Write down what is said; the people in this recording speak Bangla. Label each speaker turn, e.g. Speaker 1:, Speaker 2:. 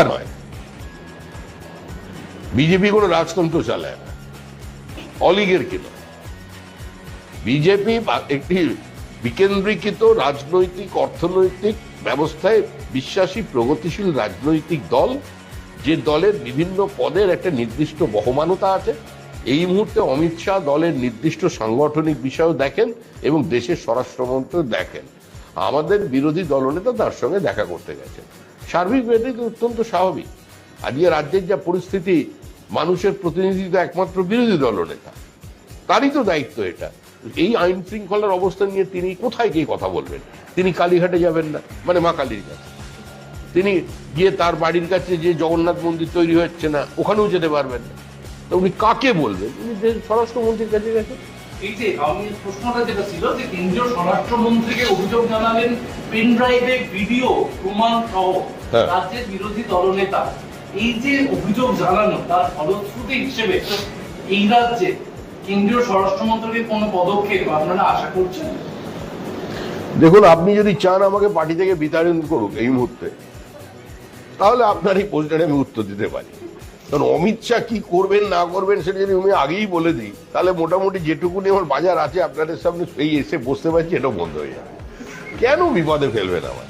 Speaker 1: নয়, বিজেপি কোনো রাজতন্ত্র চালায় না, অলিগের কি নয়। বিজেপি একটি বিকেন্দ্রীকৃত রাজনৈতিক অর্থনৈতিক ব্যবস্থায় বিশ্বাসী প্রগতিশীল রাজনৈতিক দল, যে দলের বিভিন্ন পদের একটা নির্দিষ্ট বহমানতা আছে। এই মুহূর্তে অমিত শাহ দলের নির্দিষ্ট সাংগঠনিক বিষয়ও দেখেন এবং দেশের স্বরাষ্ট্রমন্ত্রী দেখেন। আমাদের বিরোধী দলনেতা তার সঙ্গে দেখা করতে গেছেন, সার্বিকভাবে অত্যন্ত স্বাভাবিক। আজকে রাজ্যের যা পরিস্থিতি, মানুষের প্রতিনিধি তো একমাত্র বিরোধী দলনেতা, তারই তো দায়িত্ব এটা। এই আইন শৃঙ্খলার অবস্থা নিয়ে তিনি কোথায় গিয়ে কথা বলবেন? তিনি কালীঘাটে যাবেন না, মানে মা কালীর কাছে। তিনি গিয়ে তার বাড়ির কাছে যে জগন্নাথ মন্দির তৈরি হচ্ছে না, ওখানেও যেতে পারবেন না। তো উনি কাকে বলবেন? উনি স্বরাষ্ট্রমন্ত্রীর কাছে গেছেন।
Speaker 2: এই যে আমি প্রশ্নটা যেটা ছিল যে কেন্দ্রীয় স্বরাষ্ট্রমন্ত্রীকে অভিযোগ জানালেন পেন ড্রাইভে ভিডিও প্রমাণ সহ রাজ্যের বিরোধী দলনেতা। এই যে অভিযোগ জানানো, তার ফলশ্রুতি হিসেবে এই রাজ্যে কেন্দ্রীয় স্বরাষ্ট্রমন্ত্রীকে কোনো পদক্ষেপ আপনারা আশা করছেন?
Speaker 1: দেখুন, আপনি যদি চান আমাকে পার্টি থেকে বিতাড়ন করুক এই মুহূর্তে, তাহলে আপনার এই প্রশ্নের আমি উত্তর দিতে পারি। কারণ অমিত শাহ কি করবেন না করবেন সেটা যদি আমি আগেই বলে দিই, তাহলে মোটামুটি যেটুকুনি আমার বাজার আছে আপনাদের সামনে এই এসে বসতে পারছি, এটাও বন্ধ হয়ে যাবে। কেন বিপদে ফেলবেন আমার?